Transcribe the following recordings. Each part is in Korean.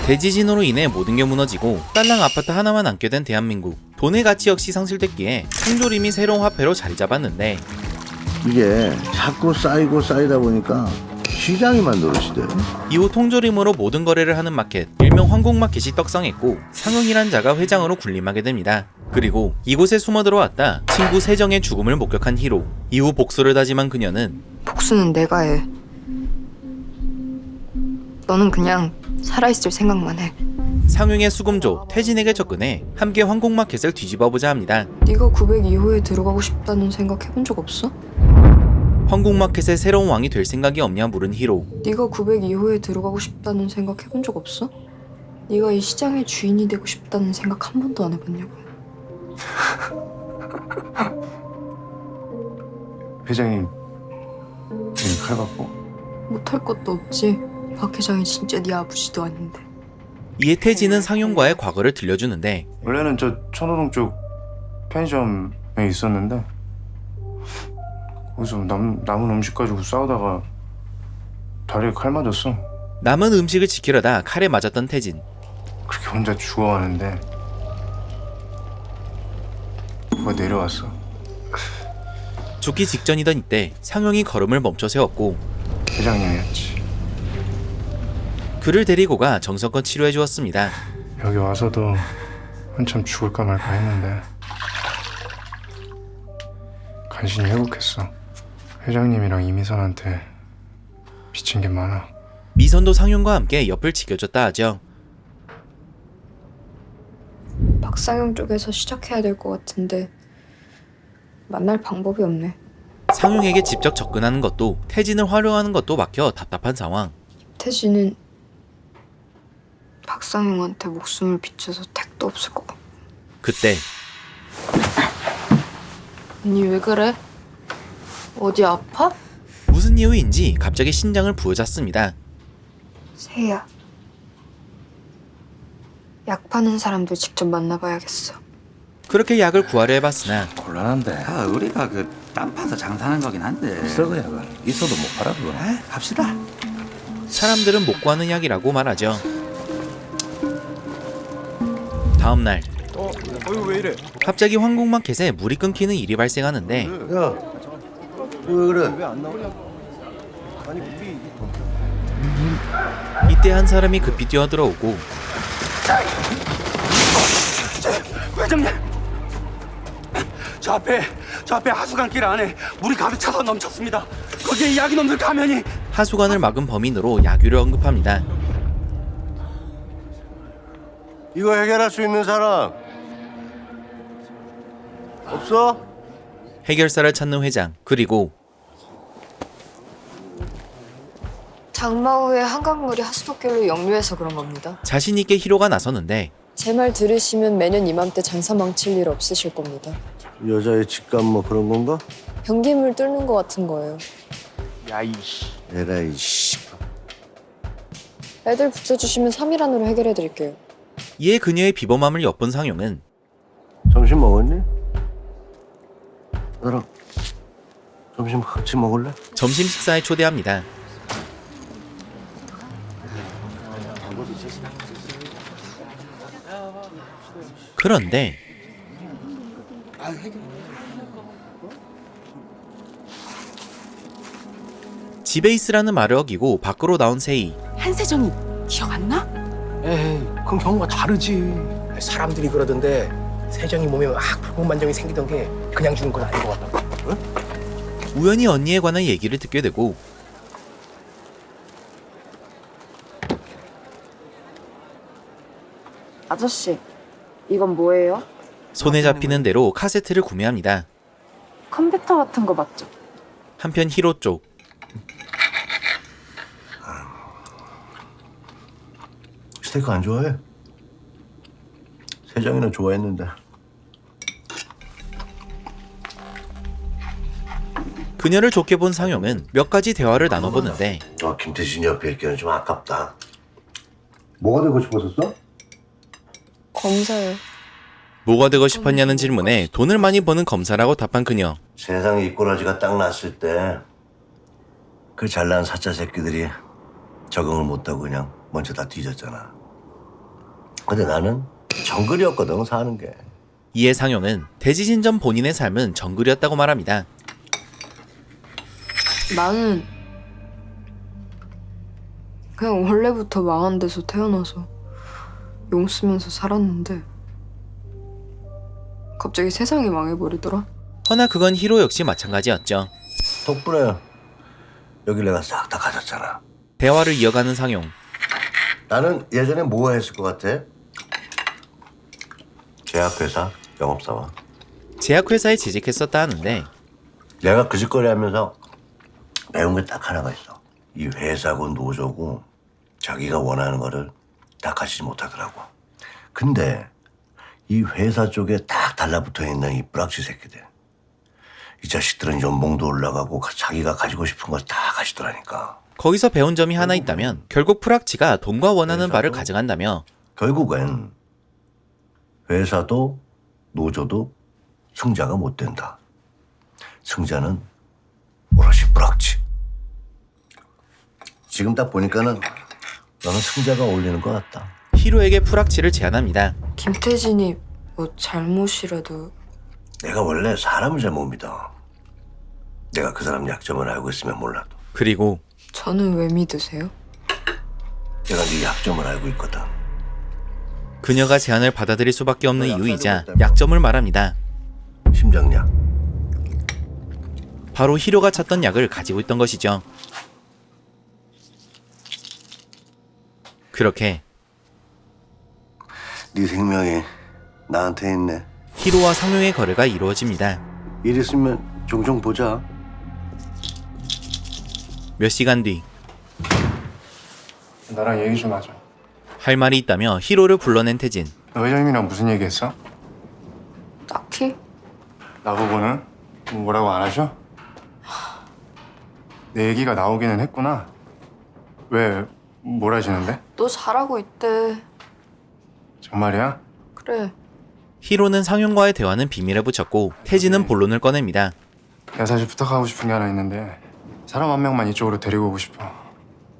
대지진으로 인해 모든 게 무너지고 딸랑 아파트 하나만 남게 된 대한민국. 돈의 가치 역시 상실됐기에 통조림이 새로운 화폐로 자리 잡았는데 이게 자꾸 쌓이고 쌓이다 보니까 시장이만 노릇이 돼. 이후 통조림으로 모든 거래를 하는 마켓, 일명 황공마켓이 떡상했고 상용이란 자가 회장으로 군림하게 됩니다. 그리고 이곳에 숨어 들어왔다 친구 세정의 죽음을 목격한 히로. 이후 복수를 다짐한 그녀는 복수는 내가 해. 너는 그냥 살아있을 생각만 해. 상용의 수금조 태진에게 접근해 함께 황공마켓을 뒤집어보자 합니다. 네가 902호에 들어가고 싶다는 생각 해본 적 없어? 황공마켓의 새로운 왕이 될 생각이 없냐 물은 히로. 네가 902호에 들어가고 싶다는 생각 해본 적 없어? 네가 이 시장의 주인이 되고 싶다는 생각 한 번도 안 해봤냐고. 회장님 여기 칼 갖고 못할 것도 없지. 박 회장이 진짜 네 아버지도 아닌데. 이에 태진은 상용과의 과거를 들려주는데 원래는 저 천호동 쪽 편의점에 있었는데 거기서 남은 음식 가지고 싸우다가 다리에 칼 맞았어. 남은 음식을 지키려다 칼에 맞았던 태진. 그렇게 혼자 죽어가는데 누가 내려왔어. 죽기 직전이던 이때 상용이 걸음을 멈춰 세웠고 회장님이었지. 그를 데리고 가 정성껏 치료해 주었습니다. 여기 와서도 한참 죽을까 말까 했는데 간신히 회복했어. 회장님이랑 이미선한테 빚진 게 많아. 미선도 상용과 함께 옆을 지켜줬다 하죠. 박상영 쪽에서 시작해야 될 것 같은데 만날 방법이 없네. 상용에게 직접 접근하는 것도 태진을 활용하는 것도 막혀 답답한 상황. 태진은 박상영한테 목숨을 비춰서 택도 없을 것 같고. 그때 언니 왜 그래? 어디 아파? 무슨 이유인지 갑자기 심장을 부여잡습니다. 세희야, 약 파는 사람들 직접 만나봐야겠어. 그렇게 약을 구하려 해봤으나 곤란한데. 우리가 그 땅 파서 장사하는 거긴 한데. 비싸 그 약은 있어도 못 팔아 그거. 갑시다. 사람들은 못 구하는 약이라고 말하죠. 다음날 왜 이래? 갑자기 황공마켓에 물이 끊기는 일이 발생하는데 야, 왜 그래? 이때 한 사람이 급히 뛰어들어오고 회장님! 저 앞에 하수관길 안에 물이 가득 차서 넘쳤습니다. 거기에 약이 넘는 가면이. 하수관을 막은 범인으로 약유를 언급합니다. 이거 해결할 수 있는 사람 없어? 해결사를 찾는 회장. 그리고 장마 후에 한강물이 하수도길로 역류해서 그런 겁니다. 자신 있게 히로가 나서는데 제 말 들으시면 매년 이맘때 장사 망칠 일 없으실 겁니다. 여자의 직감 뭐 그런 건가? 변기물 뚫는 거 같은 거예요. 에라이 씨. 애들 붙여주시면 3일 안으로 해결해 드릴게요. 이에 그녀의 비범함을 엿본 상용은 점심 먹었니? 나랑 점심 같이 먹을래? 점심 식사에 초대합니다. 그런데 집에 있으라는 말을 어기고 밖으로 나온 세희. 한세정이 기억 안 나? 에이, 그건 경우가 다르지. 사람들이 그러던데 세정이 몸에 막 불꽃만정이 생기던 게 그냥 죽은 건 아닌 것 같다고. 응? 우연히 언니에 관한 얘기를 듣게 되고 아저씨, 이건 뭐예요? 손에 잡히는 대로 카세트를 구매합니다. 컴퓨터 같은 거 맞죠? 한편 히로 쪽 스테이크 안 좋아해? 세정이는 좋아했는데. 그녀를 좋게 본 상용은 몇 가지 대화를 나눠보는데 김태진이 옆에 있기는 좀 아깝다. 뭐가 되고 싶었었어? 검사요. 뭐가 되고 싶었냐는 질문에 돈을 많이 버는 검사라고 답한 그녀. 세상에 이꼬라지가 딱 났을 때 그 잘난 사짜 새끼들이 적응을 못하고 그냥 먼저 다 뒤졌잖아. 근데 나는 정글이었거든, 사는 게. 이에 상용은 대지진 전 본인의 삶은 정글이었다고 말합니다. 나는 그냥 원래부터 망한 데서 태어나서 용 쓰면서 살았는데 갑자기 세상이 망해버리더라. 허나 그건 히로 역시 마찬가지였죠. 덕분에 여길 내가 싹 다 가졌잖아. 대화를 이어가는 상용. 나는 예전에 뭐 했을 것 같아? 제약회사 영업사원. 제약회사에 재직했었다 하는데 내가 그 짓거리 하면서 배운 게 딱 하나가 있어. 이 회사고 노조고 자기가 원하는 거를 다 가지지 못하더라고. 근데 이 회사 쪽에 딱 달라붙어 있는 이 뿌락치 새끼들. 이 자식들은 연봉도 올라가고 자기가 가지고 싶은 걸 다 가지더라니까. 거기서 배운 점이 하나 있다면 결국 프락치가 돈과 원하는 바를 가져간다며 결국엔 회사도 노조도 승자가 못 된다. 승자는 오롯이 뿌락치. 지금 딱 보니까는 너는 승자가 어울리는 것 같다. 히로에게 프락치를 제안합니다. 김태진이 뭐 잘못이라도 내가 원래 사람을 잘 못 믿어. 내가 그 사람 약점을 알고 있으면 몰라도. 그리고 저는 왜 믿으세요? 내가 네 약점을 알고 있거든. 그녀가 제안을 받아들일 수밖에 없는 이유이자 약점을 말합니다. 심장약. 바로 히로가 찾던 약을 가지고 있던 것이죠. 그렇게 네 생명이 나한테 있네. 히로와 상용의 거래가 이루어집니다. 일 있으면 종종 보자. 몇 시간 뒤 나랑 얘기 좀 하자. 할 말이 있다며 히로를 불러낸 태진. 너 회장님이랑 무슨 얘기했어? 딱히? 나보고는 뭐라고 안 하셔? 내 얘기가 나오기는 했구나. 왜, 뭘 하시는데? 너 잘하고 있대. 정말이야? 그래. 히로는 상용과의 대화는 비밀에 붙였고 태진은 본론을 꺼냅니다. 내가 사실 부탁하고 싶은 게 하나 있는데 사람 한 명만 이쪽으로 데리고 오고 싶어.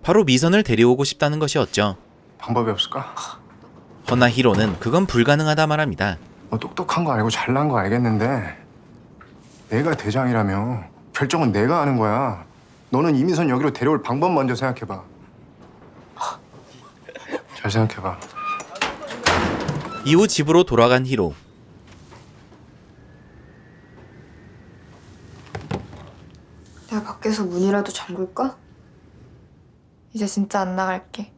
바로 미선을 데려오고 싶다는 것이었죠. 방법이 없을까? 허나 히로는 그건 불가능하다 말합니다. 뭐 똑똑한 거 알고 잘난 거 알겠는데 내가 대장이라며 결정은 내가 하는 거야. 너는 이미선 여기로 데려올 방법 먼저 생각해봐. 잘 생각해봐. 이후 집으로 돌아간 히로. 내가 밖에서 문이라도 잠글까? 이제 진짜 안 나갈게.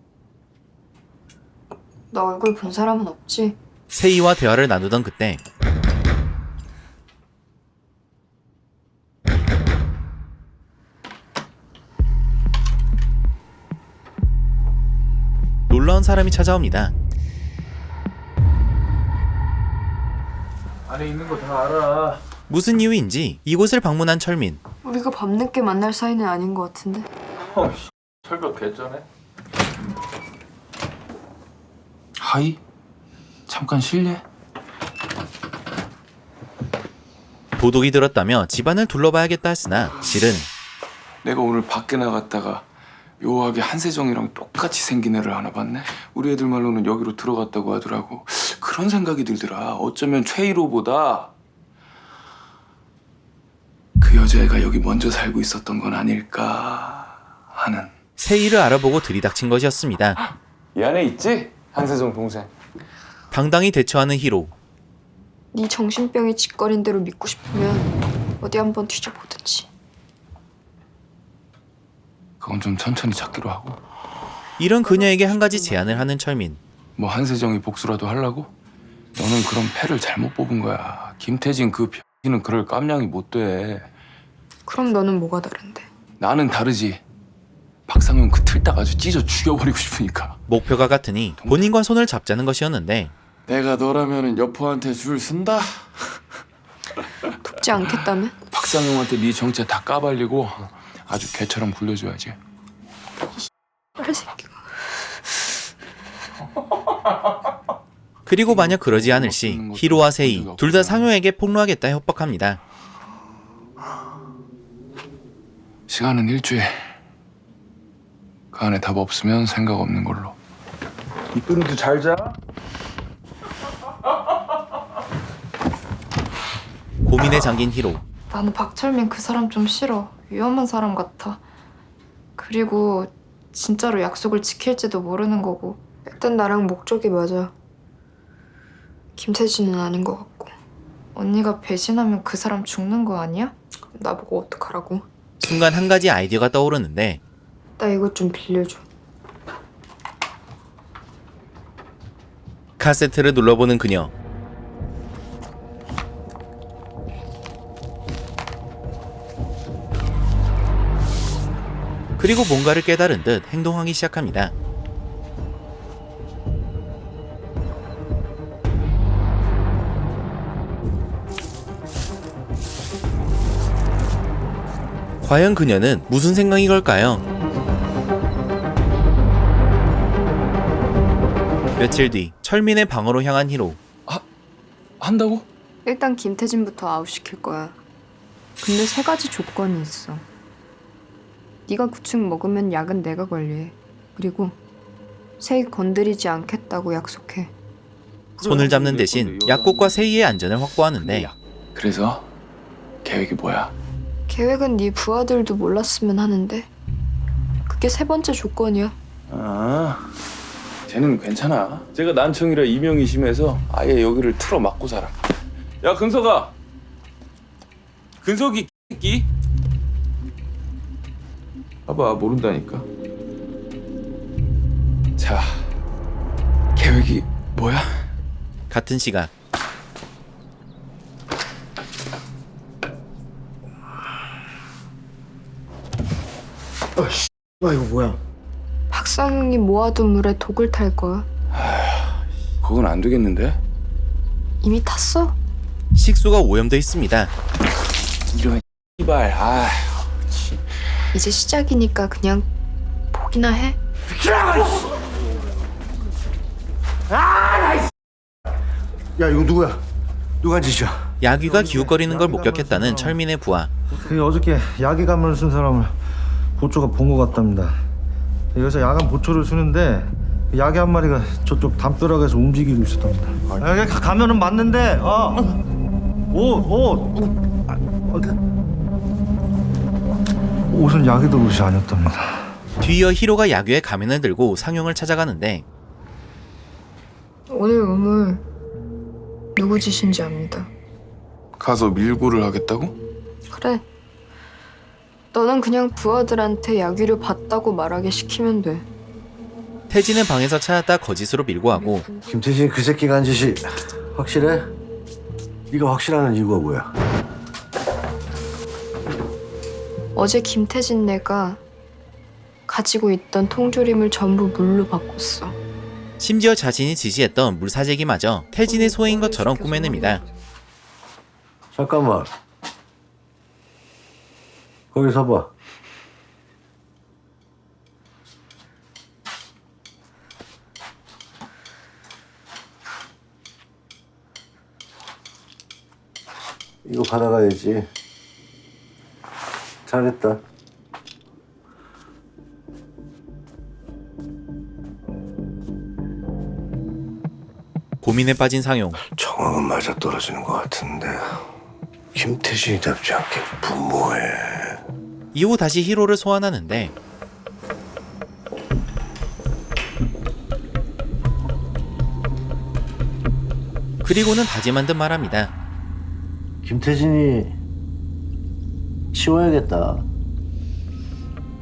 나 얼굴 본 사람은 없지? 세이와 대화를 나누던 그때 놀라운 사람이 찾아옵니다. 안에 있는 거 다 알아. 무슨 이유인지 이곳을 방문한 철민. 우리가 밤늦게 만날 사이는 아닌 것 같은데? 철벽 개쩌네. 하이? 잠깐 실례? 도둑이 들었다며 집안을 둘러봐야겠다 했으나 실은 내가 오늘 밖에 나갔다가 묘하게 한세정이랑 똑같이 생긴 애를 하나 봤네. 우리 애들 말로는 여기로 들어갔다고 하더라고. 그런 생각이 들더라. 어쩌면 최희로보다 그 여자애가 여기 먼저 살고 있었던 건 아닐까 하는. 세이를 알아보고 들이닥친 것이었습니다. 이 안에 있지? 한세정 동생. 당당히 대처하는 히로. 네 정신병이 짓거린 대로 믿고 싶으면 어디 한번 뒤져보든지. 그건 좀 천천히 찾기로 하고. 이런 그녀에게 한 가지 제안을 하는 철민. 뭐 한세정이 복수라도 하려고? 너는 그런 패를 잘못 뽑은 거야. 김태진 그 X는 그럴 깜냥이 못 돼. 그럼 너는 뭐가 다른데? 나는 다르지. 박상현 그 틀딱 아주 찢어 죽여버리고 싶으니까. 목표가 같으니 본인과 손을 잡자는 것이었는데 내가 너라면은 여포한테 줄 쓴다. 돕지 않겠다면? 박상용한테 네 정체 다 까발리고 아주 개처럼 굴려줘야지. 빨새끼가. 그리고 만약 그러지 않을 시 히로와 세이 둘 다 상용에게 폭로하겠다 협박합니다. 시간은 일주일. 그 안에 답 없으면 생각 없는 걸로. 이쁘로도 잘 자. 고민에 잠긴 히로. 나는 박철민 그 사람 좀 싫어. 위험한 사람 같아. 그리고 진짜로 약속을 지킬지도 모르는 거고. 일단 나랑 목적이 맞아. 김태진은 아닌 것 같고. 언니가 배신하면 그 사람 죽는 거 아니야? 나보고 어떡하라고? 순간 한 가지 아이디어가 떠오르는데 나 이것 좀 빌려줘. 카세트를 눌러보는 그녀. 그리고 뭔가를 깨달은 듯 행동하기 시작합니다. 과연 그녀는 무슨 생각인 걸까요? 며칠 뒤 철민의 방으로 향한 히로. 한다고? 일단 김태진부터 아웃시킬 거야. 근데 3가지 조건이 있어. 네가 구축 먹으면 약은 내가 관리해. 그리고 세희 건드리지 않겠다고 약속해. 손을 잡는 대신 약국과 세희의 안전을 확보하는데 그래서 계획이 뭐야? 계획은 네 부하들도 몰랐으면 하는데 그게 3번째 조건이야. 아, 쟤는 괜찮아. 제가 난청이라 이명이 심해서 아예 여기를 틀어 막고 살아. 야, 근석아. 근석이 끼? 봐봐, 모른다니까. 자, 계획이 뭐야? 같은 시각 이거 뭐야? 박상용이 모아둔 물에 독을 탈 거야. 그건 안 되겠는데? 이미 탔어? 식수가 오염돼 있습니다. 이런 이발. 아, 이제 시작이니까 그냥 포기나 해. 야 이거 누구야? 누가 한 짓이야? 야귀가 기웃거리는 걸 목격했다는 철민의 부하. 어저께 야기 가면을 쓴 사람을 보초가 본 것 같답니다. 여기서 야간 보초를 쓰는데 야기 한 마리가 저쪽 담벼락에서 움직이고 있었답니다. 여기 가면은 맞는데 옷은 야기들 옷이 아니었답니다. 뒤이어 히로가 야귀의 가면을 들고 상용을 찾아가는데 오늘 우물 누구 짓인지 압니다. 가서 밀고를 하겠다고? 그래. 너는 그냥 부하들한테 야귀를 봤다고 말하게 시키면 돼. 태진은 방에서 찾았다 거짓으로 밀고 하고 김태진 그 새끼가 한 짓이 확실해? 네가 확실하는 이유가 뭐야? 어제 김태진 네가 가지고 있던 통조림을 전부 물로 바꿨어. 심지어 자신이 지시했던 물사재기마저 태진의 소행인 것처럼 꾸며냅니다. 잠깐만. 거기 서봐. 이거 받아가야지. 잘했다. 고민에 빠진 상용. 정황은 맞아 떨어지는 것 같은데 김태진이답지 않게 분모해. 이후 다시 히로를 소환하는데 그리고는 다짐한 듯 말합니다. 김태진이 치워야겠다.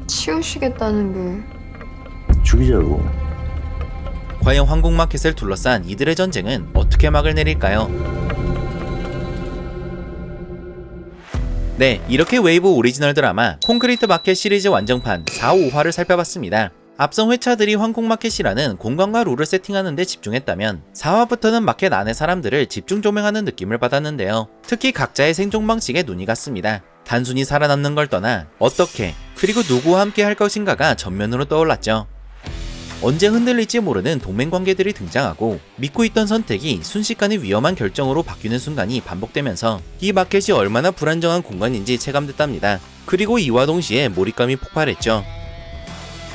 치우시겠다는 게 죽이자고. 과연 황국마켓을 둘러싼 이들의 전쟁은 어떻게 막을 내릴까요? 네, 이렇게 웨이브 오리지널 드라마 콘크리트 마켓 시리즈 완정판 4, 5화를 살펴봤습니다. 앞선 회차들이 황국마켓이라는 공간과 룰을 세팅하는 데 집중했다면 4화부터는 마켓 안의 사람들을 집중 조명하는 느낌을 받았는데요. 특히 각자의 생존 방식에 눈이 갔습니다. 단순히 살아남는 걸 떠나 어떻게 그리고 누구와 함께 할 것인가가 전면으로 떠올랐죠. 언제 흔들릴지 모르는 동맹관계들이 등장하고 믿고 있던 선택이 순식간에 위험한 결정으로 바뀌는 순간이 반복되면서 이 마켓이 얼마나 불안정한 공간인지 체감됐답니다. 그리고 이와 동시에 몰입감이 폭발했죠.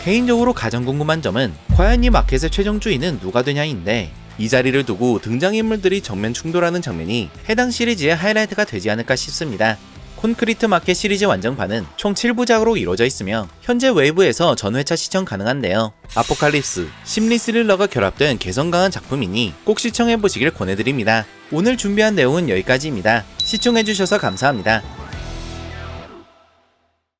개인적으로 가장 궁금한 점은 과연 이 마켓의 최종 주인은 누가 되냐인데 이 자리를 두고 등장인물들이 정면 충돌하는 장면이 해당 시리즈의 하이라이트가 되지 않을까 싶습니다. 콘크리트 마켓 시리즈 완전판은 총 7부작으로 이루어져 있으며 현재 웨이브에서 전회차 시청 가능한데요. 아포칼립스, 심리 스릴러가 결합된 개성 강한 작품이니 꼭 시청해보시길 권해드립니다. 오늘 준비한 내용은 여기까지입니다. 시청해주셔서 감사합니다.